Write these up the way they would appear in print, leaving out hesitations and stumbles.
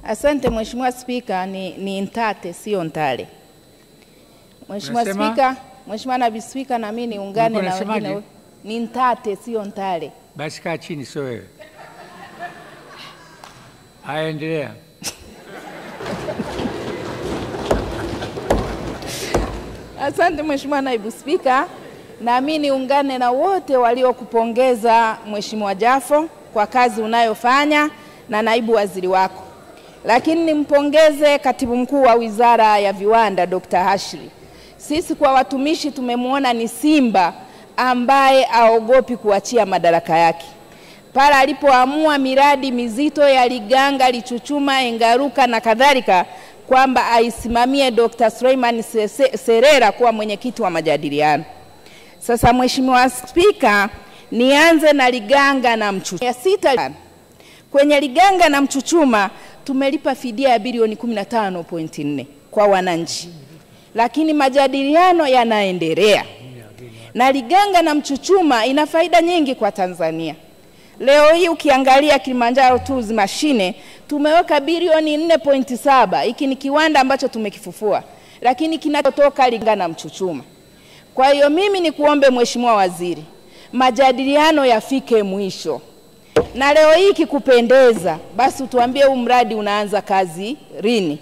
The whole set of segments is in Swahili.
Asante Mheshimiwa Spika, ni Ntate sio Ntale. Mheshimiwa Spika, Mheshimiwa Naibu Spika, na mimi niungane na wengine. Ni Ntate sio Ntale. Basi kaa chini, sio wewe. Haya, endelea. Asante Mheshimiwa Naibu Spika, na mimi niungane na wote waliokupongeza Mheshimiwa Jafo kwa kazi unayofanya na naibu waziri wako. Lakini nimpongeze Katibu Mkuu wa Wizara ya Viwanda Dr. Hashri. Sisi kwa watumishi tumemwona ni simba ambaye haogopi kuachia madaraka yake. Pale alipoamua miradi mizito ya Liganga, Lichuchuma, Engaruka na kadhalika kwamba aisimamie Dr. Suleiman Serera kuwa mwenyekiti wa majadiliano. Sasa Mheshimiwa Spika, nianze na Liganga na Mchuchuma. Kwenye Liganga na Mchuchuma tumelipa fidia ya bilioni 15.4 kwa wananchi. Lakini majadiliano yanaendelea. Na Liganga na Mchuchuma ina faida nyingi kwa Tanzania. Leo hii ukiangalia Kilimanjaro Tools Machine tumeweka bilioni 4.7. Hiki ni kiwanda ambacho tumekifufua. Lakini kinatoka Liganga na Mchuchuma. Kwa hiyo mimi ni kuombe Mheshimiwa Waziri, majadiliano yafike mwisho. Na leo hii kikupendeza, basi utuambie huu mradi unaanza kazi lini.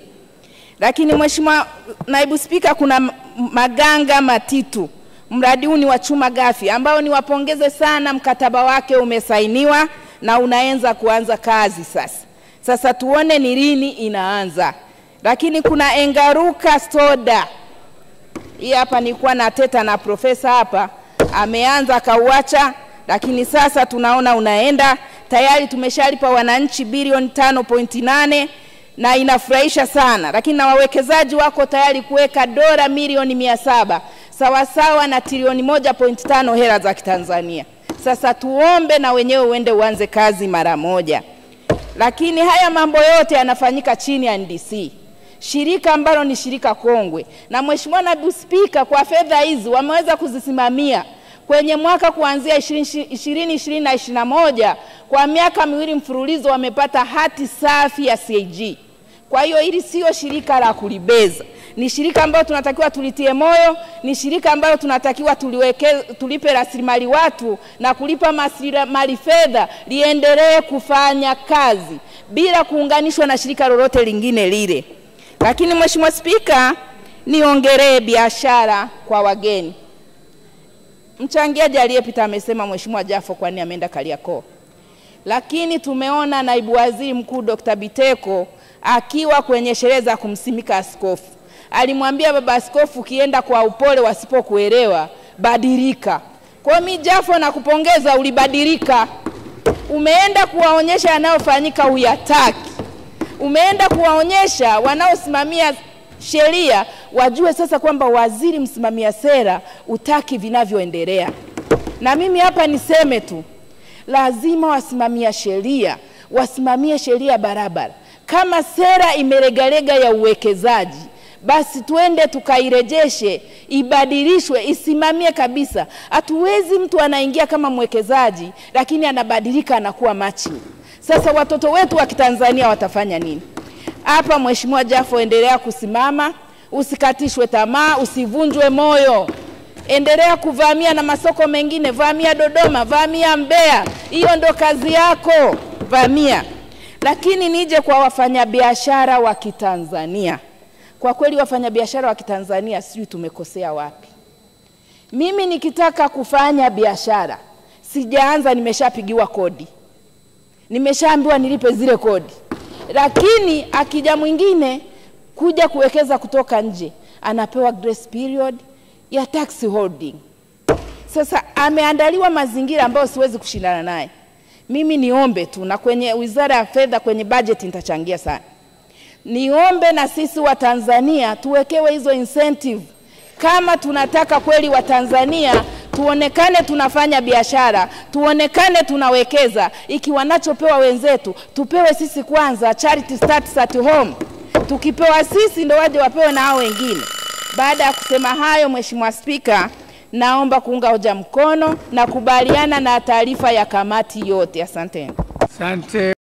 Lakini Mheshimiwa Naibu Spika, kuna Maganga Matitu. Mradi huu ni wa chuma ghafi ambao niwapongeze sana, mkataba wake umesainiwa na unaanza kuanza kazi sasa. Sasa tuone ni lini inaanza. Lakini kuna Engaruka Soda. Hii hapa nilikuwa na teta na profesa hapa, ameanza kauacha, lakini sasa tunaona unaenda. Tayari tumeshalipa wananchi bilioni 5.8 na inafurahisha sana. Lakini na wawekezaji wako tayari kuweka dola milioni 700 sawa na trilioni 1.5 hela za Kitanzania. Sasa tuombe na wenyewe uende uanze kazi mara moja. Lakini haya mambo yote yanafanyika chini ya NDC, shirika ambalo ni shirika kongwe. Na Mheshimiwa Naibu Spika, kwa fedha hizi wameweza kuzisimamia kwenye mwaka kuanzia 2020 na 2021, kwa miaka miwili mfululizo wamepata hati safi ya CAG. Kwa hiyo hili sio shirika la kulibeza. Ni shirika ambalo tunatakiwa tulitie moyo, ni shirika ambalo tunatakiwa tulipe rasilimali watu na kulipa mali fedha liendelee kufanya kazi bila kuunganishwa na shirika lolote lingine lile. Lakini Mheshimiwa Spika, niongelee biashara kwa wageni. Mchangiaji aliyepita amesema Mheshimiwa Jafo kwani ameenda Kariakoo. Lakini tumeona naibu waziri mkuu Dr. Biteko akiwa kwenye sherehe za kumsimika askofu. Alimwambia baba askofu, ukienda kwa upole wasipokuelewa, badilika. Kwa mimi Jafo nakupongeza, ulibadilika. Umeenda kuwaonyesha yanayofanyika uyataki. Umeenda kuwaonyesha wanaosimamia sheria wajue sasa kwamba waziri msimamia sera utaki vinavyoendelea. Na mimi hapa niseme tu, lazima wasimamia sheria wasimamie sheria barabara. Kama sera imeregalega ya uwekezaji, basi tuende tukairejeshe, ibadilishwe, isimamie kabisa. Hatuwezi mtu anaingia kama mwekezaji lakini anabadilika anakuwa machi. Sasa watoto wetu wa Kitanzania watafanya nini? Hapa Mheshimiwa Jafo, endelea kusimama, usikatishwe tamaa, usivunjwe moyo. Endelea kuvamia na masoko mengine, vamia Dodoma, vamia Mbeya. Hiyo ndo kazi yako, vamia. Lakini nije kwa wafanyabiashara wa Kitanzania. Kwa kweli wafanyabiashara wa Kitanzania sijui tumekosea wapi. Mimi nikitaka kufanya biashara, sijaanza nimeshapigiwa kodi. Nimeshaambiwa nilipe zile kodi. Lakini akija mwingine kuja kuwekeza kutoka nje, anapewa grace period ya tax holding. Sasa ameandaliwa mazingira ambayo siwezi kushindana naye. Mimi niombe tu, na kwenye Wizara ya Fedha kwenye budget nitachangia sana. Niombe na sisi wa Tanzania tuwekewe hizo incentive. Kama tunataka kweli wa Tanzania tuonekane tunafanya biashara, tuonekane tunawekeza, iki wanachopewa wenzetu tupewe sisi kwanza. Charity starts at home. Tukipewa sisi ndio waje wapewe na hao wengine. Baada ya kusema hayo, Mheshimiwa Spika, naomba kuunga hoja mkono na kubaliana na taarifa ya kamati yote. Asante. Asante.